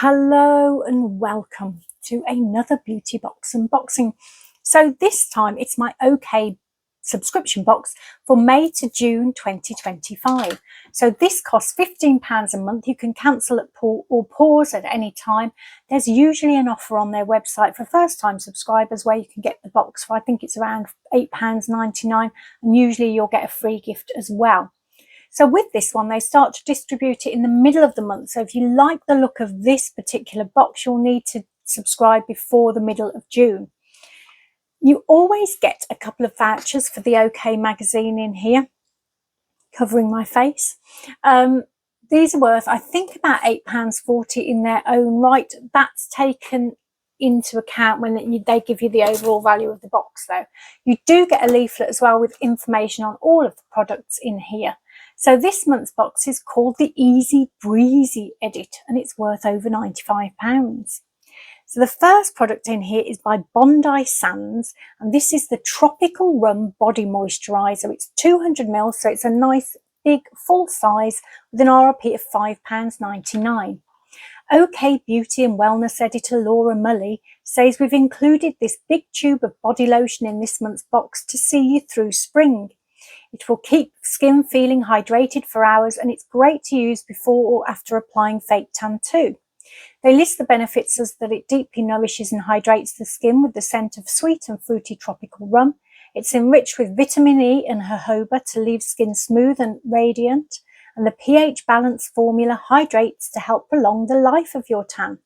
Hello and welcome to another beauty box unboxing. So this time it's my OK subscription box for May to June 2025. So this costs £15 a month. You can cancel at or pause at any time. There's usually an offer on their website for first time subscribers where you can get the box for, I think it's around £8.99, and usually you'll get a free gift as well. So with this one, they start to distribute it in the middle of the month. So if you like the look of this particular box, you'll need to subscribe before the middle of June. You always get a couple of vouchers for the OK magazine in here, covering my face. These are worth, I think, about £8.40 in their own right. That's taken into account when they give you the overall value of the box, though. You do get a leaflet as well with information on all of the products in here. So this month's box is called the Easy Breezy Edit, and it's worth over £95. So the first product in here is by Bondi Sands, and this is the Tropical Rum Body Moisturizer. It's 200ml, so it's a nice big full size with an RRP of £5.99. OK Beauty and Wellness editor Laura Mully says we've included this big tube of body lotion in this month's box to see you through spring. It will keep skin feeling hydrated for hours, and it's great to use before or after applying fake tan too. They list the benefits as that it deeply nourishes and hydrates the skin with the scent of sweet and fruity tropical rum. It's enriched with vitamin E and jojoba to leave skin smooth and radiant, and the pH balance formula hydrates to help prolong the life of your tan.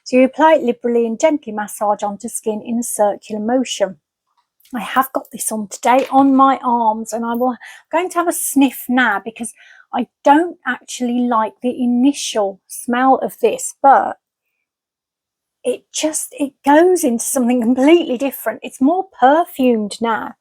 So you apply it liberally and gently massage onto skin in a circular motion. I have got this on today on my arms, and I'm going to have a sniff now because I don't actually like the initial smell of this, but it goes into something completely different. It's more perfumed now,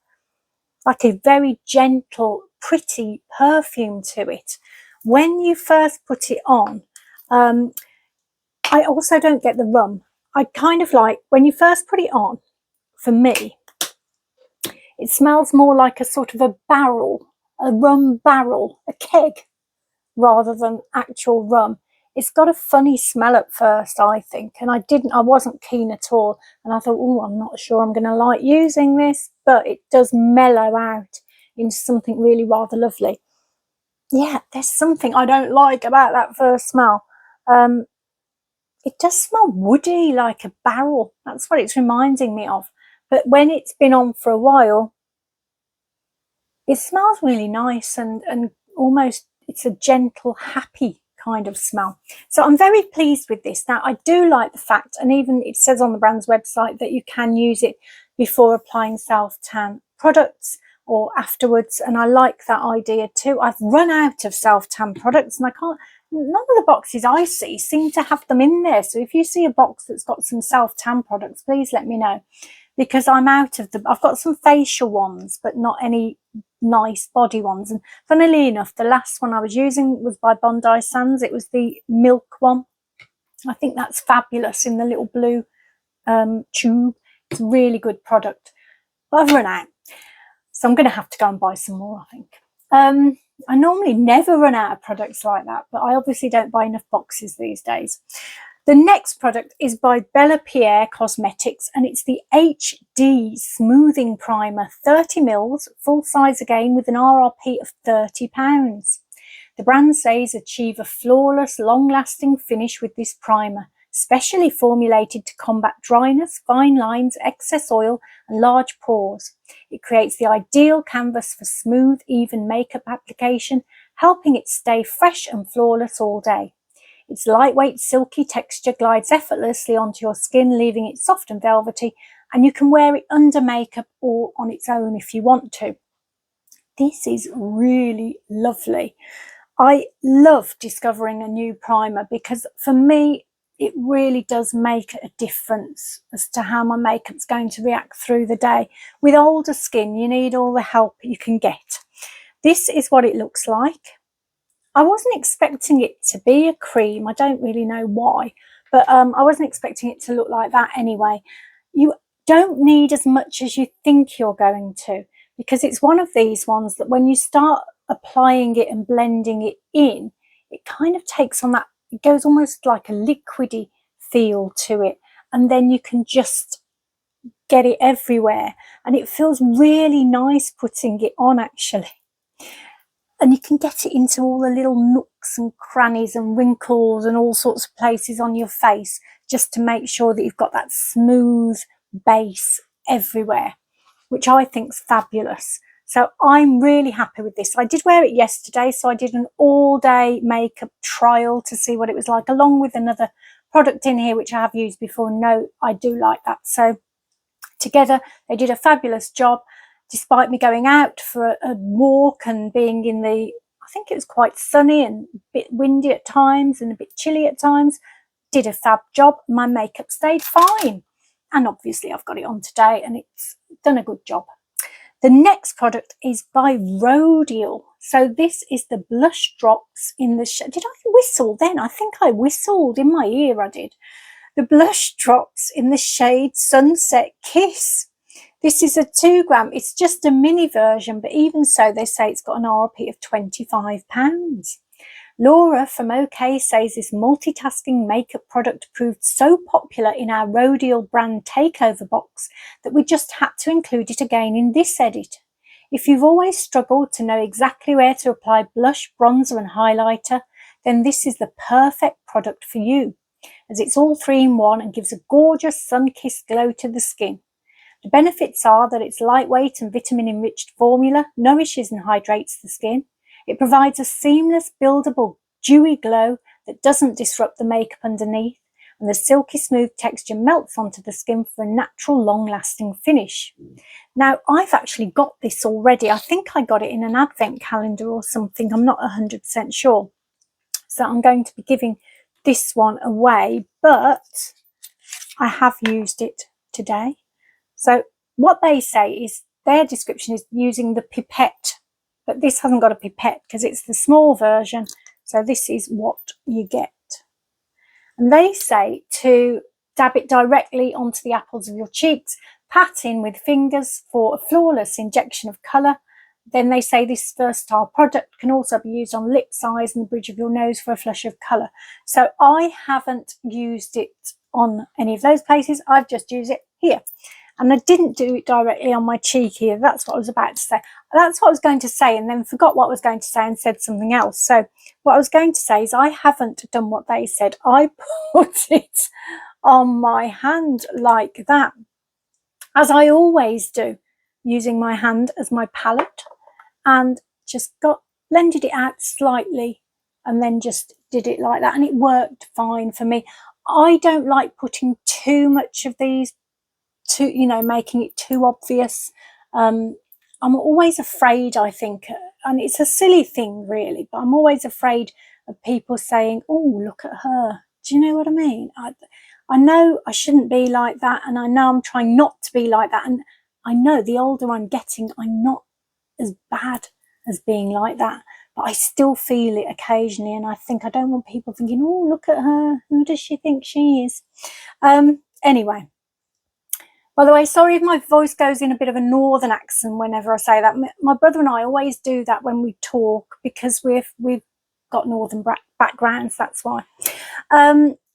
like a very gentle, pretty perfume to it. When you first put it on, I also don't get the rum. I kind of like, when you first put it on, for me, it smells more like a sort of a barrel, a rum barrel, a keg, rather than actual rum. It's got a funny smell at first, I think, and I wasn't keen at all. And I thought, oh, I'm not sure I'm going to like using this, but it does mellow out into something really rather lovely. Yeah, there's something I don't like about that first smell. It does smell woody, like a barrel. That's what it's reminding me of. But when it's been on for a while, it smells really nice and almost, it's a gentle, happy kind of smell. So I'm very pleased with this. Now, I do like the fact, and even it says on the brand's website, that you can use it before applying self-tan products or afterwards, and I like that idea too. I've run out of self-tan products, and none of the boxes I see seem to have them in there. So if you see a box that's got some self-tan products, please let me know, because I'm out of I've got some facial ones, but not any nice body ones. And funnily enough, the last one I was using was by Bondi Sands. It was the milk one. I think that's fabulous in the little blue tube. It's a really good product, but I've run out, so I'm going to have to go and buy some more, I think. I normally never run out of products like that, but I obviously don't buy enough boxes these days. The next product is by Pierre Cosmetics, and it's the HD Smoothing Primer, 30ml, full size again, with an RRP of £30. The brand says achieve a flawless, long-lasting finish with this primer, specially formulated to combat dryness, fine lines, excess oil, and large pores. It creates the ideal canvas for smooth, even makeup application, helping it stay fresh and flawless all day. Its lightweight, silky texture glides effortlessly onto your skin, leaving it soft and velvety, and you can wear it under makeup or on its own if you want to. This is really lovely. I love discovering a new primer because for me, it really does make a difference as to how my makeup's going to react through the day. With older skin, you need all the help you can get. This is what it looks like. I wasn't expecting it to be a cream. I don't really know why, but I wasn't expecting it to look like that anyway. You don't need as much as you think you're going to, because it's one of these ones that when you start applying it and blending it in, it kind of takes on that, it goes almost like a liquidy feel to it, and then you can just get it everywhere, and it feels really nice putting it on actually. And you can get it into all the little nooks and crannies and wrinkles and all sorts of places on your face, just to make sure that you've got that smooth base everywhere, which I think's fabulous. So I'm really happy with this. I did wear it yesterday, so I did an all-day makeup trial to see what it was like, along with another product in here which I have used before. No, I do like that. So together they did a fabulous job, despite me going out for a walk and being in the, I think it was quite sunny and a bit windy at times and a bit chilly at times. Did a fab job. My makeup stayed fine, and obviously I've got it on today and it's done a good job. The next product is by Rodeal. So this is the blush drops in the shade. Did I whistle then? I think I whistled in my ear, I did. The blush drops in the shade Sunset Kiss. This is a 2 gram. It's just a mini version, but even so, they say it's got an RP of £25. Laura from OK says this multitasking makeup product proved so popular in our Rodeal brand takeover box that we just had to include it again in this edit. If you've always struggled to know exactly where to apply blush, bronzer and highlighter, then this is the perfect product for you, as it's all 3 in 1 and gives a gorgeous sun-kissed glow to the skin. The benefits are that it's lightweight and vitamin-enriched formula, nourishes and hydrates the skin. It provides a seamless, buildable, dewy glow that doesn't disrupt the makeup underneath, and the silky smooth texture melts onto the skin for a natural, long-lasting finish. Now, I've actually got this already. I think I got it in an advent calendar or something. I'm not 100% sure. So I'm going to be giving this one away, but I have used it today. So what they say is, their description is using the pipette, but this hasn't got a pipette because it's the small version. So this is what you get. And they say to dab it directly onto the apples of your cheeks, pat in with fingers for a flawless injection of colour. Then they say this versatile product can also be used on lips, eyes and the bridge of your nose for a flush of colour. So I haven't used it on any of those places. I've just used it here. And I didn't do it directly on my cheek here. That's what I was about to say. That's what I was going to say, and then forgot what I was going to say and said something else. So what I was going to say is I haven't done what they said. I put it on my hand like that, as I always do, using my hand as my palette, and just blended it out slightly and then just did it like that, and it worked fine for me. I don't like putting too much of these, making it too obvious. I'm always afraid, I think, and it's a silly thing really, but I'm always afraid of people saying, oh, look at her. Do you know what I mean? I know I shouldn't be like that, and I know I'm trying not to be like that, and I know the older I'm getting, I'm not as bad as being like that, but I still feel it occasionally, and I think I don't want people thinking, oh, look at her, who does she think she is? Anyway, by the way, sorry if my voice goes in a bit of a northern accent whenever I say that. My brother and I always do that when we talk, because we've got northern backgrounds, that's why.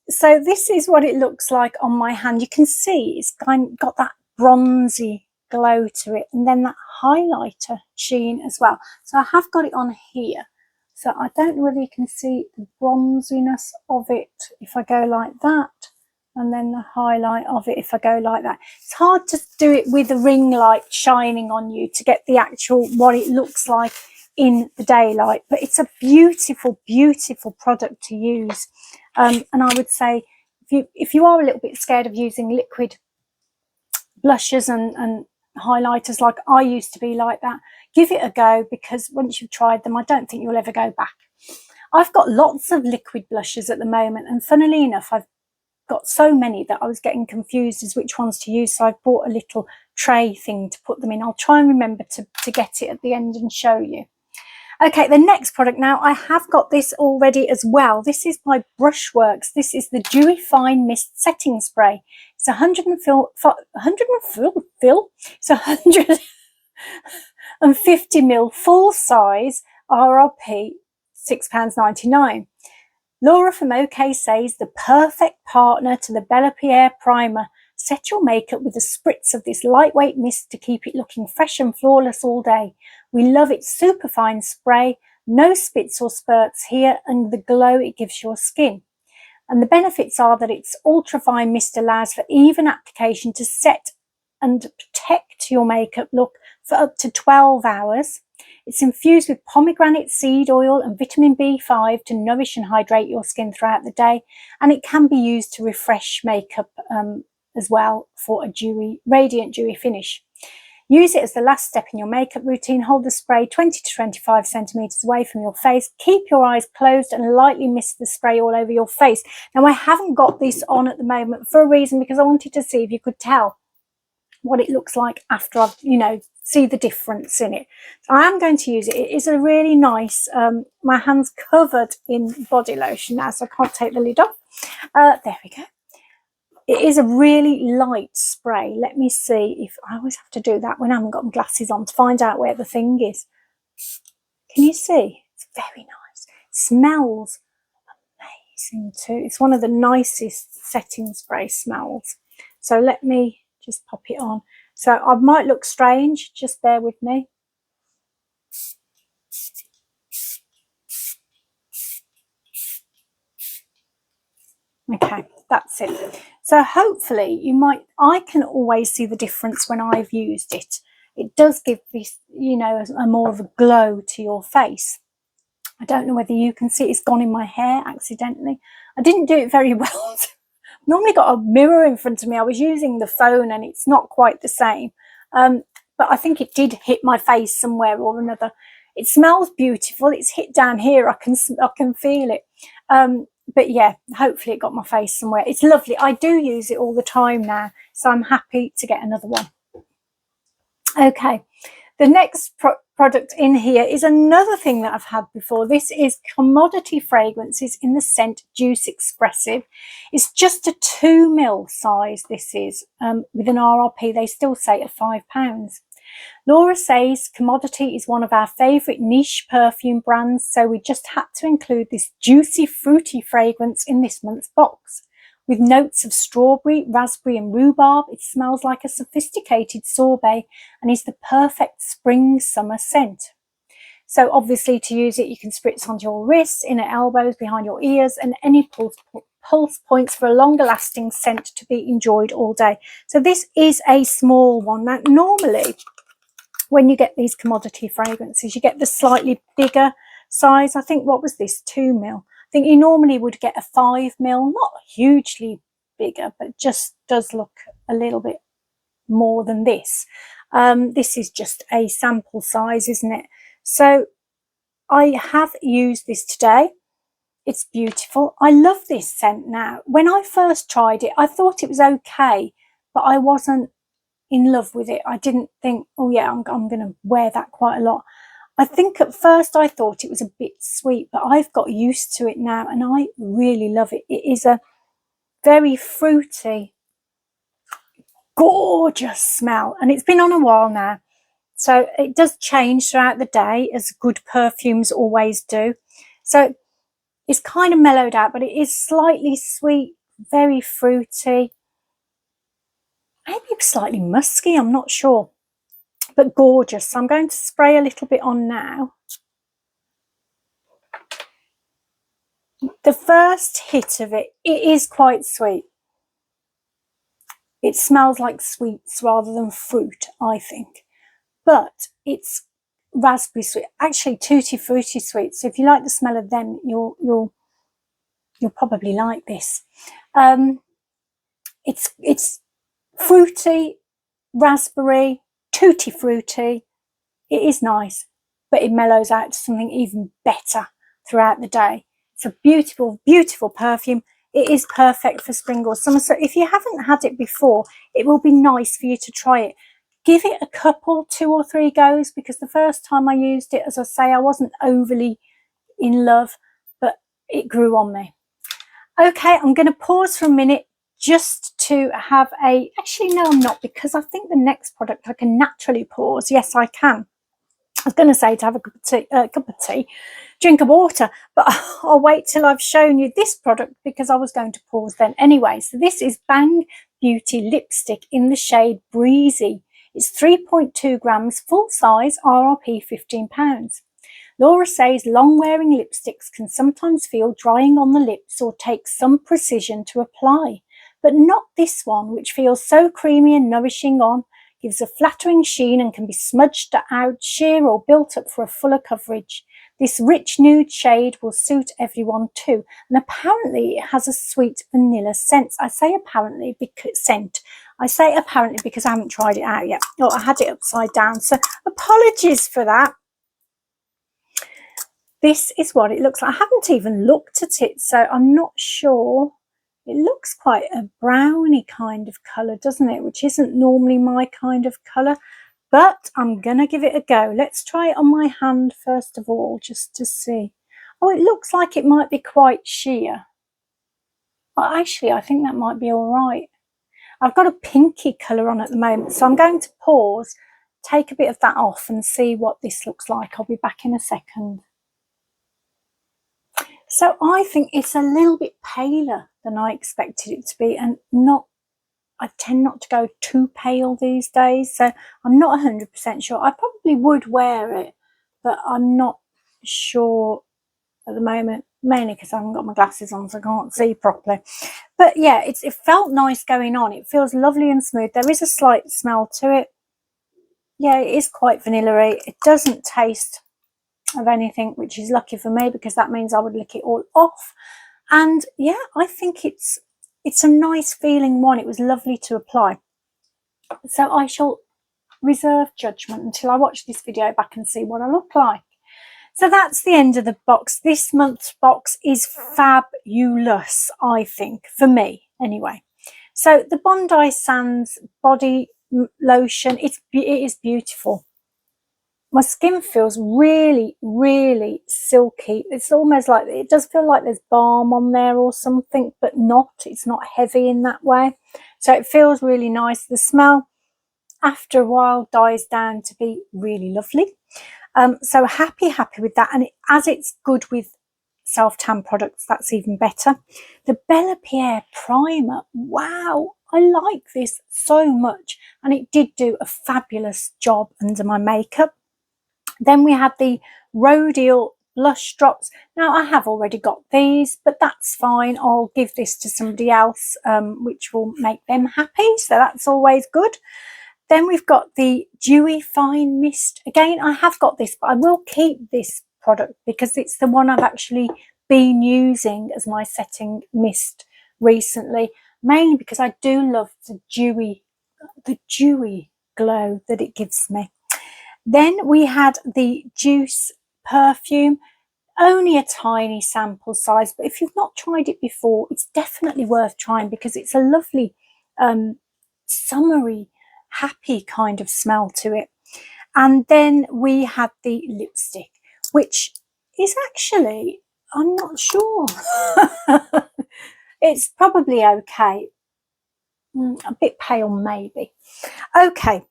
So this is what it looks like on my hand. You can see it's got that bronzy glow to it, and then that highlighter sheen as well. So I have got it on here, so I don't know whether you can see the bronziness of it if I go like that, and then the highlight of it if I go like that. It's hard to do it with a ring light shining on you to get the actual what it looks like in the daylight, but it's a beautiful, beautiful product to use. And I would say if you are a little bit scared of using liquid blushes and highlighters like I used to be like that, give it a go, because once you've tried them, I don't think you'll ever go back. I've got lots of liquid blushes at the moment, and funnily enough, I've got so many that I was getting confused as which ones to use, so I've bought a little tray thing to put them in. I'll try and remember to get it at the end and show you. Okay, the next product now, I have got this already as well. This is by Brushworks. This is the Dewy Fine Mist Setting Spray. It's 150 ml full size, RRP £6.99. Laura from OK says, the perfect partner to the Bella Pierre primer. Set your makeup with a spritz of this lightweight mist to keep it looking fresh and flawless all day. We love its super fine spray, no spits or spurts here, and the glow it gives your skin. And the benefits are that its ultra fine mist allows for even application to set and protect your makeup look for up to 12 hours. It's infused with pomegranate seed oil and vitamin B5 to nourish and hydrate your skin throughout the day, and it can be used to refresh makeup as well for a dewy, radiant dewy finish. Use it as the last step in your makeup routine. Hold the spray 20 to 25 centimeters away from your face. Keep your eyes closed and lightly mist the spray all over your face. Now, I haven't got this on at the moment for a reason, because I wanted to see if you could tell what it looks like after I've, see the difference in it. So I am going to use it. It is a really nice, my hand's covered in body lotion now, so I can't take the lid off. There we go. It is a really light spray. Let me see if I always have to do that when I haven't got my glasses on to find out where the thing is. Can you see? It's very nice. It smells amazing too. It's one of the nicest setting spray smells. So let me just pop it on. So I might look strange, just bear with me. Okay, that's it. So hopefully I can always see the difference when I've used it. It does give this, a more of a glow to your face. I don't know whether you can see it's gone in my hair accidentally. I didn't do it very well. Normally got a mirror in front of me. I was using the phone and it's not quite the same. But I think it did hit my face somewhere or another. It smells beautiful. It's hit down here. I can feel it. But yeah, hopefully it got my face somewhere. It's lovely. I do use it all the time now, so I'm happy to get another one. Okay, the next product in here is another thing that I've had before. This is Commodity Fragrances in the scent Juice Expressive. It's just a 2 ml size. This is with an RRP, they still say, at £5. Laura says Commodity is one of our favourite niche perfume brands, so we just had to include this juicy, fruity fragrance in this month's box. With notes of strawberry, raspberry and rhubarb, it smells like a sophisticated sorbet and is the perfect spring-summer scent. So obviously to use it, you can spritz onto your wrists, inner elbows, behind your ears and any pulse points for a longer lasting scent to be enjoyed all day. So this is a small one. Now, normally when you get these Commodity fragrances, you get the slightly bigger size. I think, what was this, 2 ml? I think you normally would get a 5 ml, not hugely bigger, but just does look a little bit more than this. This is just a sample size, isn't it? So I have used this today. It's beautiful. I love this scent now. When I first tried it, I thought it was okay, but I wasn't in love with it. I didn't think, oh yeah, I'm going to wear that quite a lot. I think at first I thought it was a bit sweet, but I've got used to it now and I really love it. It is a very fruity, gorgeous smell, and it's been on a while now. So it does change throughout the day, as good perfumes always do. So it's kind of mellowed out, but it is slightly sweet, very fruity, maybe slightly musky, I'm not sure, but gorgeous. So I'm going to spray a little bit on now. The first hit of it, it is quite sweet. It smells like sweets rather than fruit, I think, but it's raspberry sweet, actually tutti frutti sweet. So if you like the smell of them, you'll probably like this. It's fruity, raspberry, tutti frutti. It is nice, but it mellows out to something even better throughout the day. It's a beautiful, beautiful perfume. It is perfect for spring or summer. So if you haven't had it before, it will be nice for you to try it. Give it a couple, 2 or 3 goes, because the first time I used it, as I say, I wasn't overly in love, but it grew on me. Okay, I'm going to pause for a minute just to have actually no, I'm not, because I think the next product I can naturally pause. Yes, I can. I was going to say to have a cup of tea, drink of water, but I'll wait till I've shown you this product because I was going to pause then anyway. So this is Bang Beauty lipstick in the shade Breezy. It's 3.2 grams, full size, RRP £15. Laura says long-wearing lipsticks can sometimes feel drying on the lips or take some precision to apply, but not this one, which feels so creamy and nourishing on, gives a flattering sheen and can be smudged out, sheer or built up for a fuller coverage. This rich nude shade will suit everyone too, and apparently it has a sweet vanilla scent. I say apparently because I haven't tried it out yet. Oh, I had it upside down, so apologies for that. This is what it looks like. I haven't even looked at it, so I'm not sure. It looks quite a browny kind of colour, doesn't it? Which isn't normally my kind of colour, but I'm going to give it a go. Let's try it on my hand first of all, just to see. Oh, it looks like it might be quite sheer. Well, actually, I think that might be all right. I've got a pinky colour on at the moment, so I'm going to pause, take a bit of that off and see what this looks like. I'll be back in a second. So I think it's a little bit paler than I expected it to be, and I tend not to go too pale these days, so I'm not 100% sure. I probably would wear it, but I'm not sure at the moment, mainly because I haven't got my glasses on, so I can't see properly. But yeah, it felt nice going on. It feels lovely and smooth. There is a slight smell to it. Yeah, it is quite vanilla-y. It doesn't taste of anything, which is lucky for me because that means I would lick it all off. And yeah, I think it's a nice feeling one. It was lovely to apply. So I shall reserve judgment until I watch this video back and see what I look like. So that's the end of the box. This month's box is fabulous, I think, for me anyway. So the Bondi Sands body lotion, it is beautiful. My skin feels really, really silky. It's almost like, it does feel like there's balm on there or something, but not. It's not heavy in that way. So it feels really nice. The smell, after a while, dies down to be really lovely. So happy with that. And as it's good with self-tan products, that's even better. The Bella Pierre primer. Wow, I like this so much. And it did do a fabulous job under my makeup. Then we had the Rodeal blush drops. Now I have already got these, but that's fine. I'll give this to somebody else, which will make them happy. So that's always good. Then we've got the Dewy Fine Mist. Again, I have got this, but I will keep this product because it's the one I've actually been using as my setting mist recently, mainly because I do love the dewy glow that it gives me. Then we had the Juice perfume, only a tiny sample size, but if you've not tried it before, it's definitely worth trying because it's a lovely summery, happy kind of smell to it. And then we had the lipstick, which is actually, I'm not sure. It's probably okay. A bit pale maybe. Okay,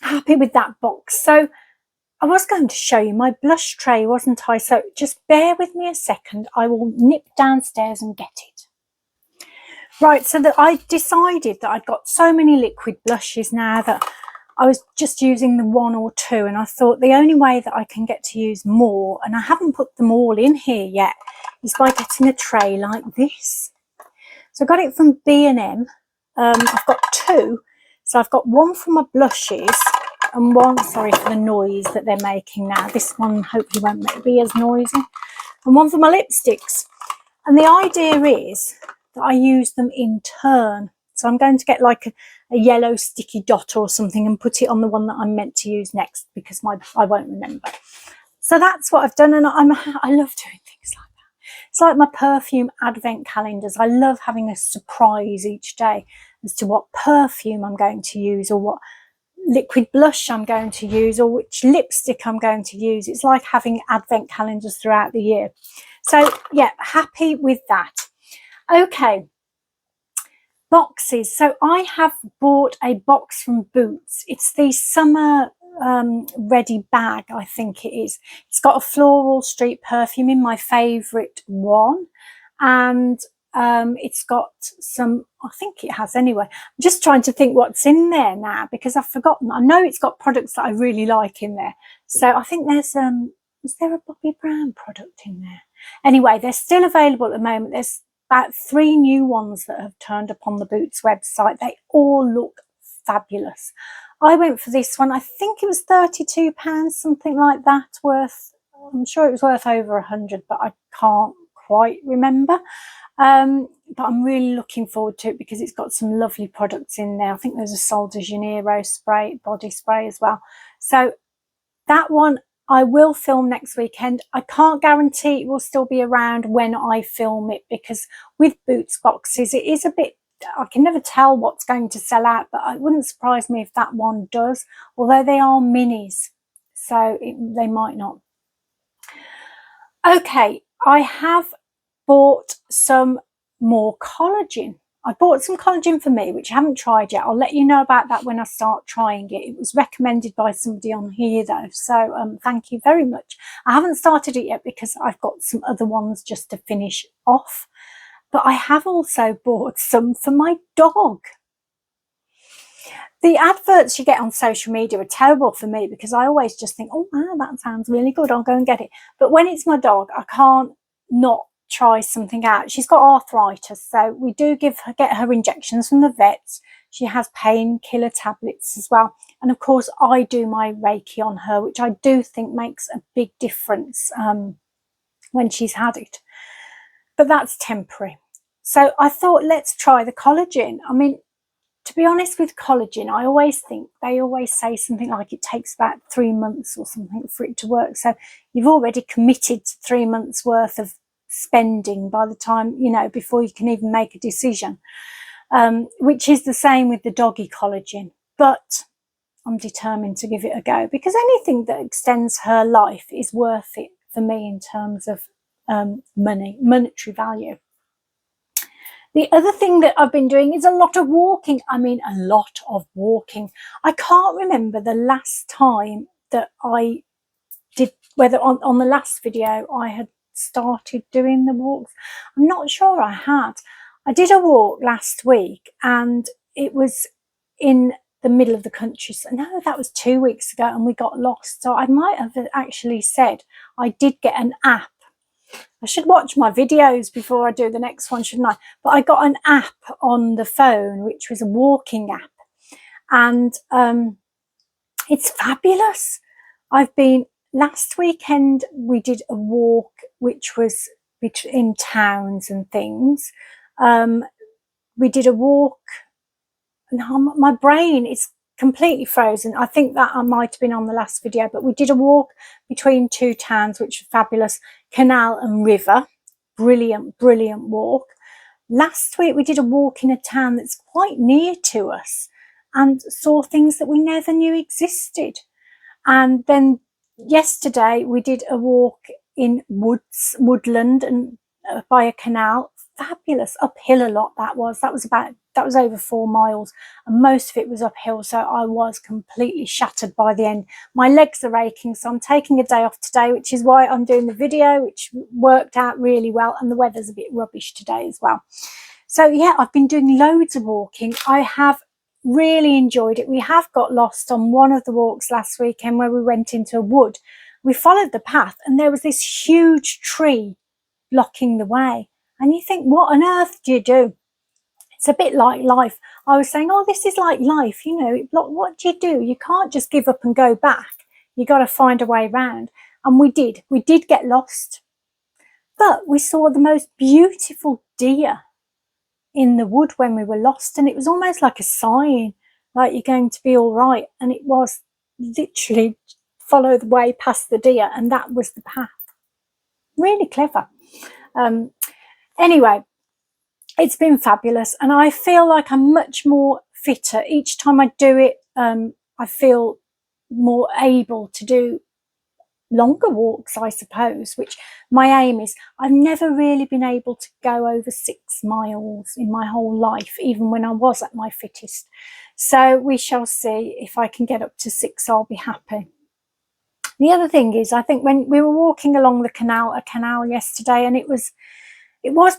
happy with that box. So I was going to show you my blush tray, wasn't I? So just bear with me a second. I will nip downstairs and get it. Right, so that I decided that I'd got so many liquid blushes now that I was just using the one or two, and I thought the only way that I can get to use more, and I haven't put them all in here yet, is by getting a tray like this. So I got it from B&M. I've got two. So I've got one for my blushes and one, sorry for the noise that they're making now. This one hopefully won't be as noisy. And one for my lipsticks. And the idea is that I use them in turn. So I'm going to get like a yellow sticky dot or something and put it on the one that I'm meant to use next because I won't remember. So that's what I've done, and I love doing things like that. It's like my perfume advent calendars. I love having a surprise each day as to what perfume I'm going to use or what liquid blush I'm going to use or which lipstick I'm going to use. It's like having advent calendars throughout the year. So yeah, happy with that. Okay, boxes. So I have bought a box from Boots. It's the summer ready bag, I think it is. It's got a floral street perfume in my favourite one, and it's got some, I think it has anyway. I'm just trying to think what's in there now because I've forgotten. I know it's got products that I really like in there. So I think there's is there a Bobbi Brown product in there? Anyway, they're still available at the moment. There's about 3 new ones that have turned up on the Boots website. They all look fabulous. I went for this one. I think it was £32, something like that, worth, I'm sure it was worth over 100, but I can't quite remember. But I'm really looking forward to it because it's got some lovely products in there. I think there's a Sol de Janeiro spray, body spray as well. So that one I will film next weekend. I can't guarantee it will still be around when I film it because with Boots boxes, it is a bit, I can never tell what's going to sell out, but it wouldn't surprise me if that one does, although they are minis, so they might not. Okay, I have bought some more collagen. I bought some collagen for me, which I haven't tried yet. I'll let you know about that when I start trying it. It was recommended by somebody on here though, so thank you very much. I haven't started it yet because I've got some other ones just to finish off. But I have also bought some for my dog. The adverts you get on social media are terrible for me because I always just think, oh, wow, that sounds really good. I'll go and get it. But when it's my dog, I can't not try something out. She's got arthritis, so we do get her injections from the vets. She has painkiller tablets as well. And of course, I do my Reiki on her, which I do think makes a big difference when she's had it. But that's temporary. So I thought, let's try the collagen. I mean, to be honest with collagen, I always think, they always say something like it takes about 3 months or something for it to work. So you've already committed to 3 months worth of spending by the time, you know, before you can even make a decision, which is the same with the doggy collagen. But I'm determined to give it a go because anything that extends her life is worth it for me in terms of monetary value. The other thing that I've been doing is a lot of walking. I mean, a lot of walking. I can't remember the last time that I did, whether on the last video I had started doing the walks. I'm not sure I had. I did a walk last week and it was in the middle of the country. So no, that was 2 weeks ago and we got lost. So I might have actually said I did get an app. I should watch my videos before I do the next one, shouldn't I? But I got an app on the phone, which was a walking app. And it's fabulous. Last weekend, we did a walk, which was in towns and things. We did a walk, and my brain is completely frozen. I think that I might have been on the last video, but we did a walk between 2 towns, which was fabulous. Canal and river. Brilliant, brilliant walk. Last week we did a walk in a town that's quite near to us and saw things that we never knew existed. And then yesterday we did a walk in woodland and by a canal. Fabulous, uphill a lot. That was over 4 miles and most of it was uphill, so I was completely shattered by the end. My legs are aching, so I'm taking a day off today, which is why I'm doing the video, which worked out really well, and the weather's a bit rubbish today as well. So yeah, I've been doing loads of walking. I have really enjoyed it. We have got lost on one of the walks last weekend where we went into a wood. We followed the path and there was this huge tree blocking the way. And you think, what on earth do you do? It's a bit like life. I was saying, oh, this is like life, you know, what do you do? You can't just give up and go back. You got to find a way around. And we did get lost. But we saw the most beautiful deer in the wood when we were lost. And it was almost like a sign, like you're going to be all right. And it was literally follow the way past the deer. And that was the path. Really clever. Anyway, it's been fabulous and I feel like I'm much more fitter. Each time I do it, I feel more able to do longer walks, I suppose, which my aim is. I've never really been able to go over 6 miles in my whole life, even when I was at my fittest. So we shall see. If I can get up to 6, I'll be happy. The other thing is, I think when we were walking along a canal yesterday, and it was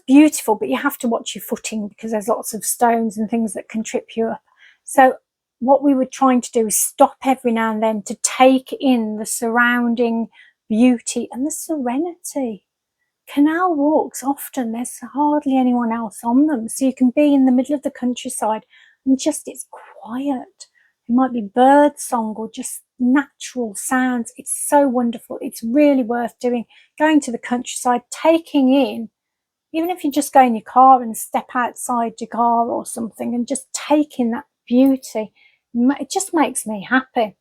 beautiful, but you have to watch your footing because there's lots of stones and things that can trip you up. So what we were trying to do is stop every now and then to take in the surrounding beauty and the serenity. Canal walks, often there's hardly anyone else on them, so you can be in the middle of the countryside and just, it's quiet. It might be bird song or just natural sounds. It's so wonderful. It's really worth doing. Going to the countryside, taking in, even if you just go in your car and step outside your car or something and just take in that beauty, it just makes me happy.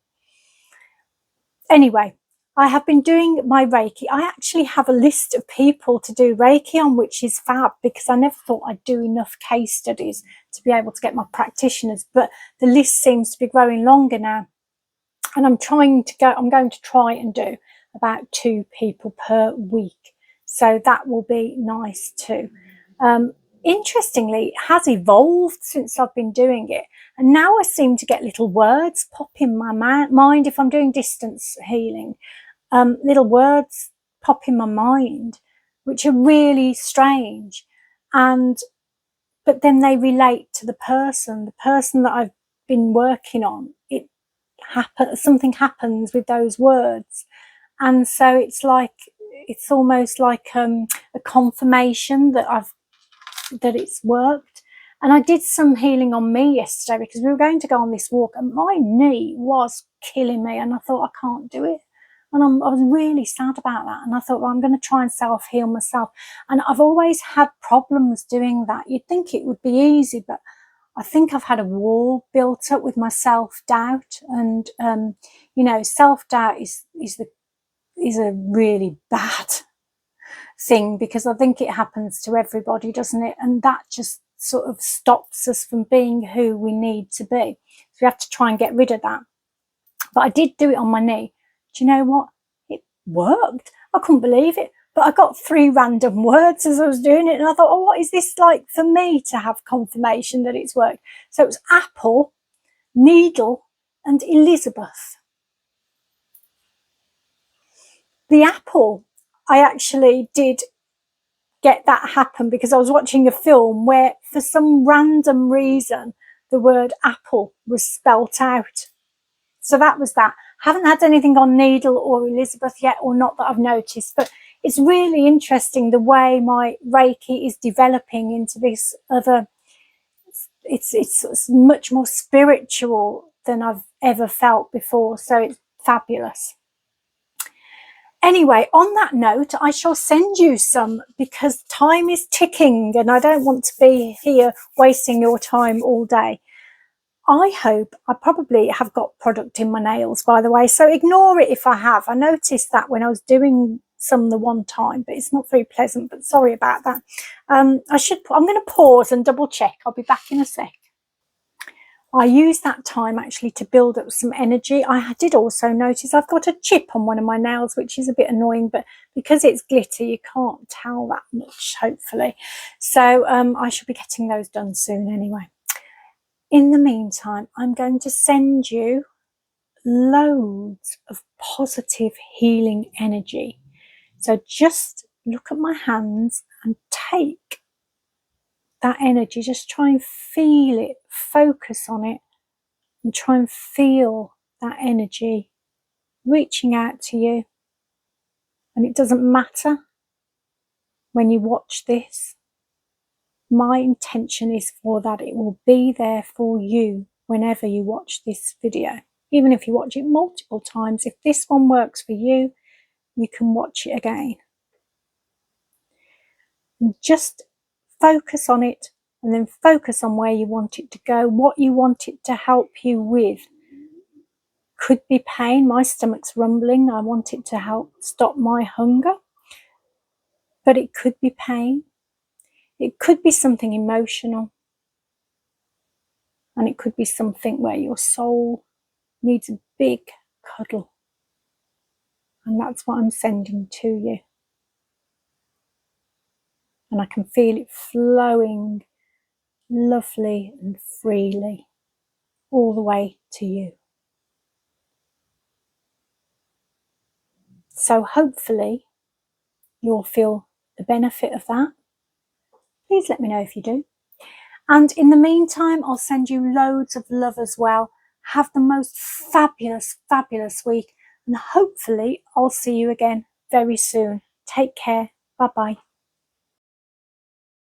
Anyway, I have been doing my Reiki. I actually have a list of people to do Reiki on, which is fab, because I never thought I'd do enough case studies to be able to get my practitioners, but the list seems to be growing longer now. And I'm going to try and do about 2 people per week. So that will be nice too. Interestingly, it has evolved since I've been doing it. And now I seem to get little words pop in my mind if I'm doing distance healing. Little words pop in my mind, which are really strange. But then they relate to the person that I've been working on. Something happens with those words. And so it's almost like a confirmation that it's worked. And I did some healing on me yesterday because we were going to go on this walk and my knee was killing me, and I thought, I can't do it. And I was really sad about that. And I thought, well, I'm going to try and self-heal myself. And I've always had problems doing that. You'd think it would be easy, but I think I've had a wall built up with my self-doubt. And, you know, self-doubt is a really bad thing, because I think it happens to everybody, doesn't it? And that just sort of stops us from being who we need to be. So we have to try and get rid of that. But I did do it on my knee. Do you know what? It worked. I couldn't believe it. But I got 3 random words as I was doing it, and I thought, oh, what is this like for me to have confirmation that it's worked? So it was apple, needle, and Elizabeth. The apple, I actually did get that happen because I was watching a film where, for some random reason, the word apple was spelt out. So that was that. Haven't had anything on needle or Elizabeth yet, or not that I've noticed, but it's really interesting the way my Reiki is developing into this other, it's much more spiritual than I've ever felt before. So it's fabulous. Anyway, on that note, I shall send you some, because time is ticking and I don't want to be here wasting your time all day. I hope I probably have got product in my nails, by the way, so ignore it if I have. I noticed that when I was doing some the one time, but it's not very pleasant, but sorry about that. I'm going to pause and double check. I'll be back in a sec. I use that time actually to build up some energy. I did also notice I've got a chip on one of my nails, which is a bit annoying, but because it's glitter, you can't tell that much, hopefully. So I shall be getting those done soon anyway. In the meantime, I'm going to send you loads of positive healing energy. So just look at my hands and take that energy. Just try and feel it, focus on it, and try and feel that energy reaching out to you. And it doesn't matter when you watch this. My intention is for that it will be there for you whenever you watch this video. Even if you watch it multiple times, if this one works for you, you can watch it again. And just focus on it, and then focus on where you want it to go, what you want it to help you with. Could be pain. My stomach's rumbling. I want it to help stop my hunger. But it could be pain. It could be something emotional. And it could be something where your soul needs a big cuddle. And that's what I'm sending to you. And I can feel it flowing lovely and freely all the way to you. So hopefully you'll feel the benefit of that. Please let me know if you do. And in the meantime, I'll send you loads of love as well. Have the most fabulous, fabulous week. And hopefully I'll see you again very soon. Take care. Bye-bye.